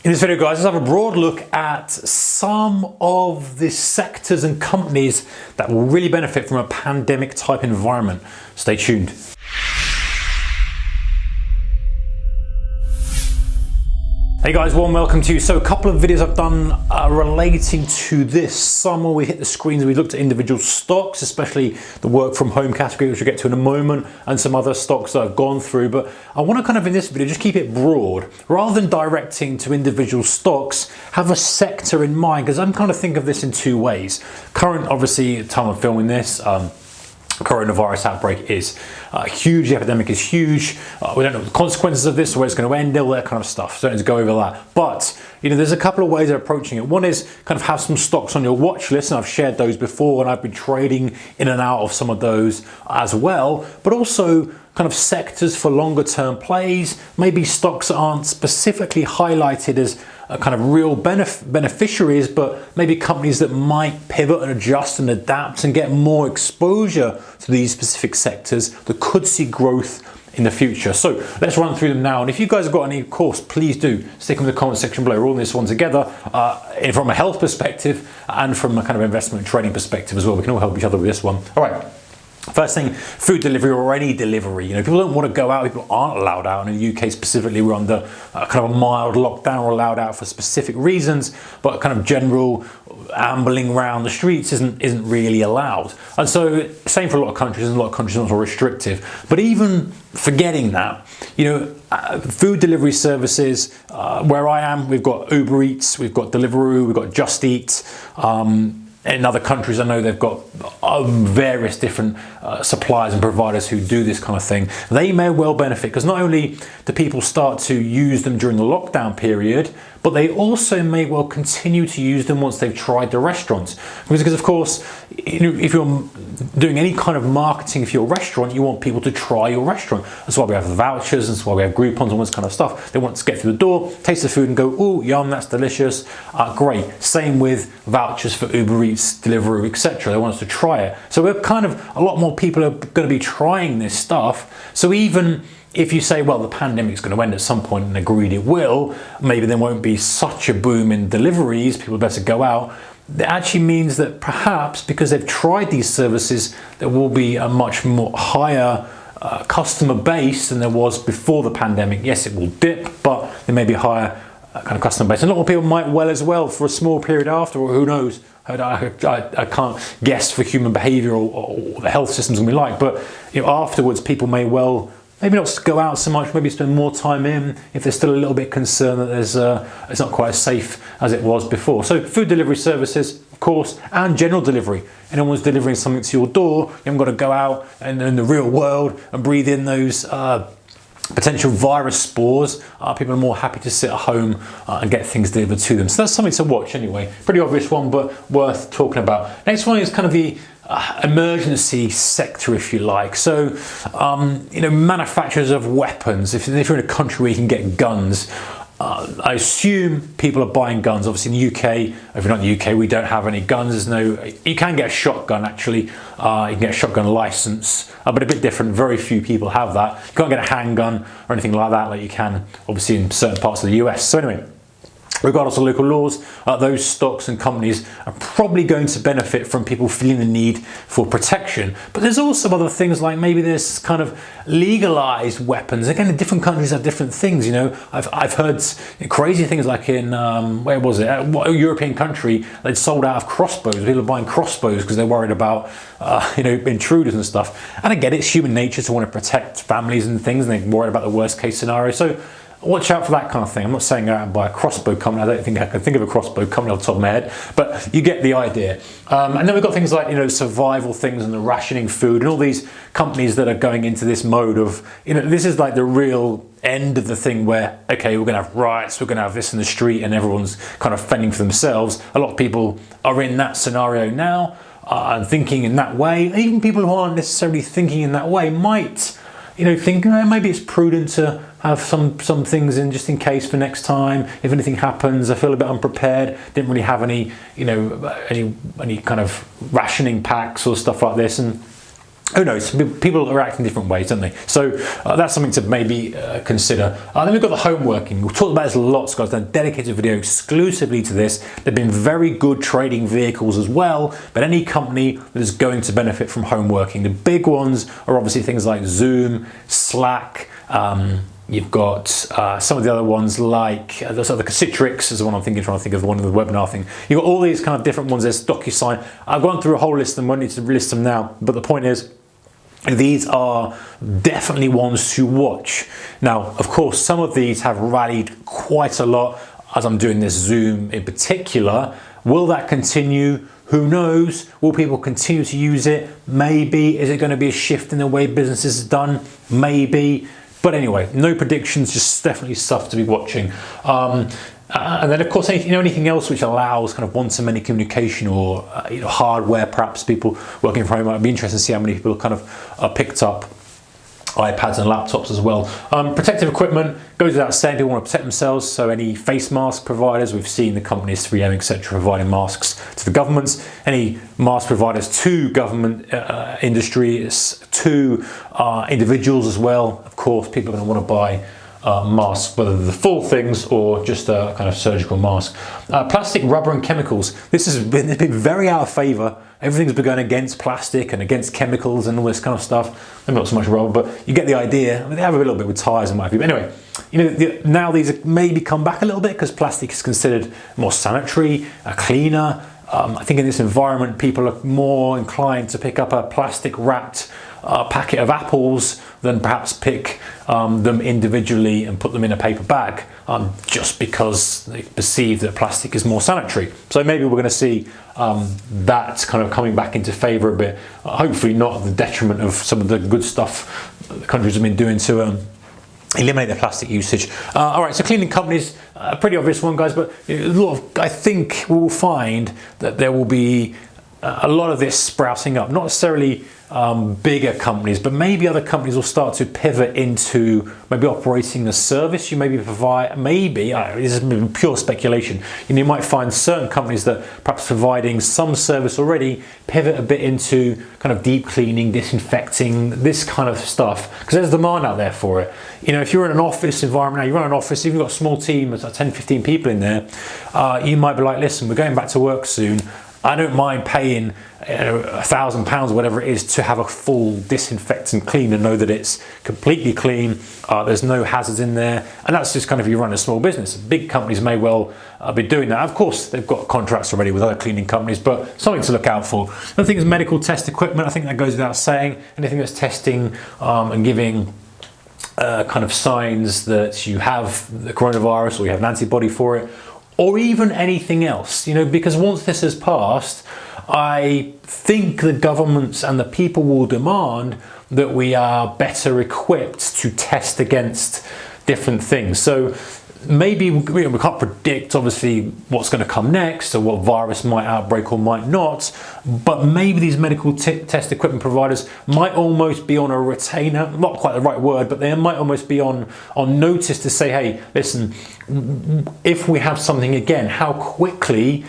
In this video, guys, let's have a broad look at some of the sectors and companies that will really benefit from a pandemic type environment. Stay tuned. Hey guys, warm welcome to you. So a couple of videos I've done relating to this summer. We hit the screens and we looked at individual stocks, especially the work from home category, which we'll get to in a moment, and some other stocks that I've gone through. But I want to kind of in this video just keep it broad. Rather than directing to individual stocks, have a sector in mind, because I'm kind of think of this in two ways. Current, obviously, at the time of filming this, coronavirus outbreak is huge, the epidemic is huge. We don't know the consequences of this, where it's going to end, all that kind of stuff. So don't need to go over that. But you know, there's a couple of ways of approaching it. One is kind of have some stocks on your watch list, and I've shared those before, and I've been trading in and out of some of those as well. But also kind of sectors for longer term plays, maybe stocks that aren't specifically highlighted as kind of real beneficiaries, but maybe companies that might pivot and adjust and adapt and get more exposure to these specific sectors that could see growth in the future. So let's run through them now. And if you guys have got any, of course, please do stick them in the comment section below. We're all in this one together from a health perspective and from a kind of investment and trading perspective as well. We can all help each other with this one. All right. First thing, food delivery or any delivery. You know, people don't want to go out, people aren't allowed out. And in the UK specifically, we're under kind of a mild lockdown. We're allowed out for specific reasons, but kind of general ambling around the streets isn't really allowed. And so same for a lot of countries, and a lot of countries are not so restrictive. But even forgetting that, you know, food delivery services, where I am, we've got Uber Eats, we've got Deliveroo, we've got Just Eat. In other countries, I know they've got various different suppliers and providers who do this kind of thing. They may well benefit, because not only do people start to use them during the lockdown period, but they also may well continue to use them once they've tried the restaurants. Because of course, you know, if you're doing any kind of marketing for your restaurant, you want people to try your restaurant. That's why we have the vouchers, and that's why we have Groupons and all this kind of stuff. They want to get through the door, taste the food and go, oh, yum, that's delicious, great. Same with vouchers for Uber Eats, Deliveroo, etc. They want us to try it. So we're kind of, a lot more people are going to be trying this stuff. So even if you say, well, the pandemic's going to end at some point, and agreed it will, maybe there won't be such a boom in deliveries, people better go out. That actually means that perhaps because they've tried these services, there will be a much more higher customer base than there was before the pandemic. Yes, it will dip, but there may be a higher kind of customer base. And a lot more people might well as well for a small period after, or who knows. I can't guess for human behavior or the health system's gonna be like, but you know, afterwards people may well maybe not go out so much, maybe spend more time in if they're still a little bit concerned that there's it's not quite as safe as it was before. So food delivery services, of course, and general delivery. Anyone's delivering something to your door, you haven't got to go out and in the real world and breathe in those potential virus spores. People are more happy to sit at home and get things delivered to them. So that's something to watch anyway. Pretty obvious one, but worth talking about. Next one is kind of the emergency sector, if you like. So, you know, manufacturers of weapons. If you're in a country where you can get guns, I assume people are buying guns. Obviously in the UK, if you're not in the UK, we don't have any guns. There's no, you can get a shotgun actually. You can get a shotgun license, but a bit different. Very few people have that. You can't get a handgun or anything like that like you can obviously in certain parts of the US. So anyway, regardless of local laws, those stocks and companies are probably going to benefit from people feeling the need for protection. But there's also other things, like maybe there's kind of legalized weapons. Again, different countries have different things. You know, I've heard crazy things like in where was it? A European country, they'd sold out of crossbows. People are buying crossbows because they're worried about you know, intruders and stuff. And I get it, it's human nature to want to protect families and things, and they're worried about the worst case scenario. So watch out for that kind of thing. I'm not saying go out and buy a crossbow company. I don't think I can think of a crossbow company off the top of my head, but you get the idea. And then we've got things like, you know, survival things and the rationing food and all these companies that are going into this mode of, you know, this is like the real end of the thing where, okay, we're going to have riots, we're going to have this in the street, and everyone's kind of fending for themselves. A lot of people are in that scenario now and thinking in that way. Even people who aren't necessarily thinking in that way might, you know, think maybe it's prudent to have some things in just in case for next time. If anything happens, I feel a bit unprepared. Didn't really have any, you know, any kind of rationing packs or stuff like this. And who knows? People are acting different ways, don't they? So that's something to maybe consider. Then we've got the home working. We've talked about this lots, guys. I've done a dedicated video exclusively to this. They've been very good trading vehicles as well, but any company that is going to benefit from home working. The big ones are obviously things like Zoom, Slack. You've got some of the other ones like there's other Citrix is the one I'm trying to think of, the one of the webinar thing. You've got all these kind of different ones. There's DocuSign. I've gone through a whole list and won't need to list them now, but the point is, these are definitely ones to watch. Now, of course, some of these have rallied quite a lot, as I'm doing this Zoom in particular. Will that continue? Who knows? Will people continue to use it? Maybe. Is it going to be a shift in the way business is done? Maybe. But anyway, no predictions, just definitely stuff to be watching. And then, of course, anything else which allows kind of one-to-many communication or hardware, perhaps people working from home. I'd be interested to see how many people kind of picked up iPads and laptops as well. Protective equipment goes without saying, people want to protect themselves. So any face mask providers, we've seen the companies 3M, etc., providing masks to the governments. Any mask providers to government industries, to individuals as well. Of course, people are going to want to buy masks, whether they're the full things or just a kind of surgical mask. Plastic, rubber and chemicals. This has been very out of favour. Everything's been going against plastic and against chemicals and all this kind of stuff. Maybe not so much rubber, but you get the idea. I mean, they have a little bit with tyres and what have you. But anyway, now these have maybe come back a little bit because plastic is considered more sanitary, cleaner. I think in this environment, people are more inclined to pick up a plastic wrapped packet of apples than perhaps pick them individually and put them in a paper bag, just because they perceive that plastic is more sanitary. So maybe we're going to see that kind of coming back into favour a bit. Hopefully not at the detriment of some of the good stuff the countries have been doing to eliminate their plastic usage. All right, so cleaning companies, a pretty obvious one, guys, but I think we'll find that there will be a lot of this sprouting up, not necessarily bigger companies, but maybe other companies will start to pivot into maybe operating the service you maybe provide. Maybe, this is pure speculation, you might find certain companies that perhaps providing some service already pivot a bit into kind of deep cleaning, disinfecting, this kind of stuff, because there's demand out there for it. If you're in an office environment now, you run an office, if you've got a small team, it's like 10, 15 people in there, you might be like, listen, we're going back to work soon. I don't mind paying £1,000 or whatever it is to have a full disinfectant clean and know that it's completely clean, there's no hazards in there, and that's just kind of, you run a small business. Big companies may well be doing that. Of course, they've got contracts already with other cleaning companies, but something to look out for. The thing is medical test equipment, I think that goes without saying. Anything that's testing and giving kind of signs that you have the coronavirus or you have an antibody for it, or even anything else, because once this has passed, I think the governments and the people will demand that we are better equipped to test against different things. So maybe we can't predict obviously what's going to come next or what virus might outbreak or might not, but maybe these medical test equipment providers might almost be on a retainer, not quite the right word, but they might almost be on notice to say, hey, listen, if we have something again, how quickly,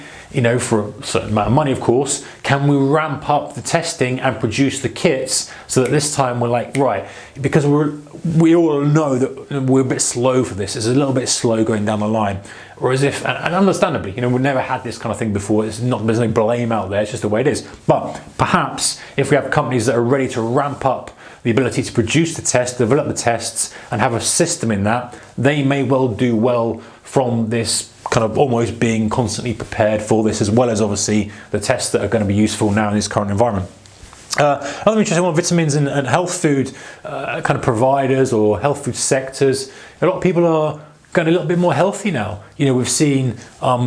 for a certain amount of money, of course, can we ramp up the testing and produce the kits so that this time we're like, right, because we all know that we're a bit slow for this. It's a little bit slow going down the line. Whereas and understandably, we've never had this kind of thing before. There's no blame out there. It's just the way it is. But perhaps if we have companies that are ready to ramp up the ability to produce the test, develop the tests, and have a system in that, they may well do well from this kind of almost being constantly prepared for this, as well as obviously the tests that are going to be useful now in this current environment. Another interesting one, vitamins and health food kind of providers or health food sectors. A lot of people are going a little bit more healthy now. We've seen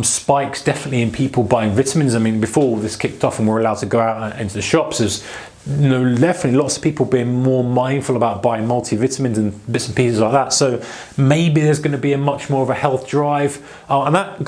spikes definitely in people buying vitamins. I mean, before this kicked off and we're allowed to go out into the shops, there's definitely lots of people being more mindful about buying multivitamins and bits and pieces like that. So maybe there's going to be a much more of a health drive, and that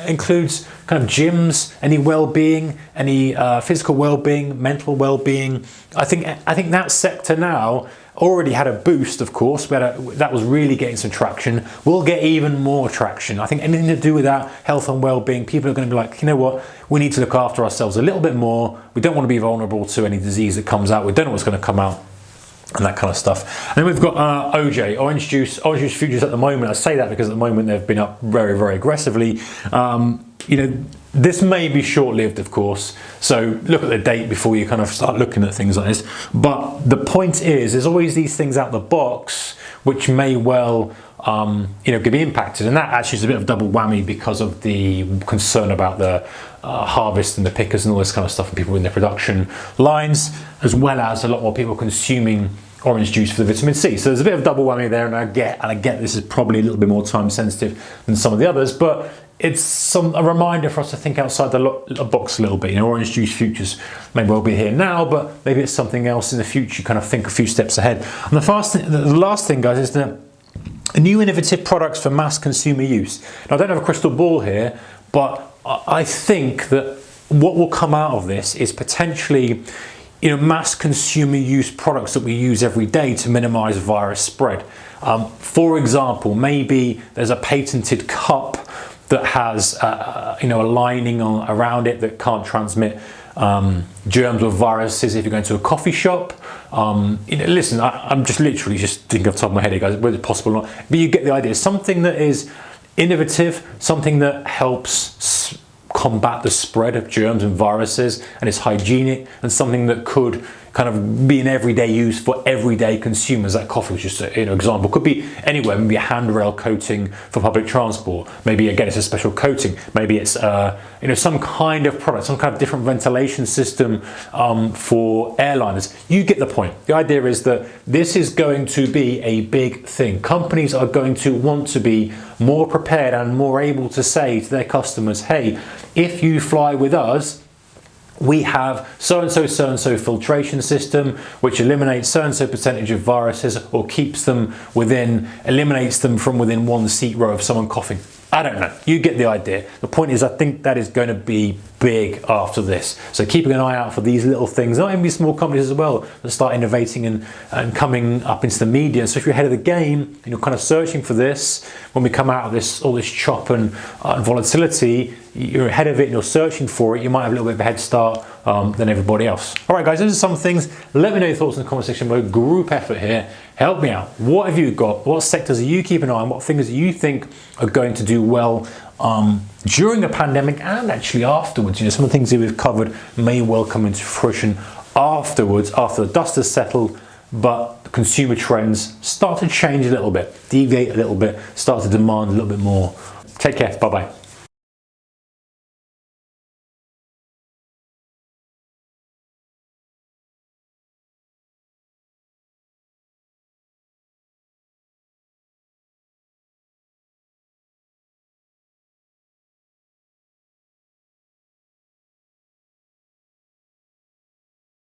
includes kind of gyms, any well-being, any physical well-being, mental well-being. I think that sector now, already had a boost, of course. That was really getting some traction. We'll get even more traction. I think anything to do with that, health and well-being, people are going to be like, you know what, we need to look after ourselves a little bit more. We don't want to be vulnerable to any disease that comes out. We don't know what's going to come out, and that kind of stuff. And then we've got OJ, orange juice futures at the moment. I say that because at the moment they've been up very, very aggressively. You know, this may be short-lived, of course, so look at the date before you kind of start looking at things like this. But the point is, there's always these things out the box which may well, you know, could be impacted, and that actually is a bit of a double whammy because of the concern about the harvest and the pickers and all this kind of stuff, and people in their production lines, as well as a lot more people consuming orange juice for the vitamin C. So there's a bit of double whammy there, and I get this is probably a little bit more time sensitive than some of the others, but it's a reminder for us to think outside the box a little bit. You know, orange juice futures may well be here now, but maybe it's something else in the future. Kind of think a few steps ahead. And the last thing, guys, is that new innovative products for mass consumer use. Now, I don't have a crystal ball here, but I think that what will come out of this is potentially, you know, mass consumer use products that we use every day to minimize virus spread. For example, maybe there's a patented cup that has you know, a lining around it that can't transmit germs or viruses if you're going to a coffee shop. You know, listen, I'm just literally just thinking off the top of my head here, guys, whether it's possible or not, but you get the idea. Something that is innovative, something that helps combat the spread of germs and viruses, and is hygienic, and something that could kind of be an everyday use for everyday consumers. That coffee was just an example. Could be anywhere. Maybe a handrail coating for public transport. Maybe again it's a special coating. Maybe it's you know, some kind of product, some kind of different ventilation system for airliners. You get the point. The idea is that this is going to be a big thing. Companies are going to want to be more prepared and more able to say to their customers, hey, if you fly with us, we have so-and-so filtration system which eliminates so-and-so percentage of viruses, or keeps them within, eliminates them from within one seat row of someone coughing. I don't know, you get the idea. The point is, I think that is going to be big after this. So keeping an eye out for these little things, not only small companies as well, that start innovating and coming up into the media. So if you're ahead of the game and you're kind of searching for this, when we come out of this, all this chop and volatility, you're ahead of it and you're searching for it, you might have a little bit of a head start than everybody else. All right, guys, those are some things. Let me know your thoughts in the comment section below. Group effort here. Help me out. What have you got? What sectors are you keeping an eye on? What things do you think are going to do well during the pandemic and actually afterwards? You know, some of the things that we've covered may well come into fruition afterwards, after the dust has settled, but the consumer trends start to change a little bit, deviate a little bit, start to demand a little bit more. Take care. Bye-bye.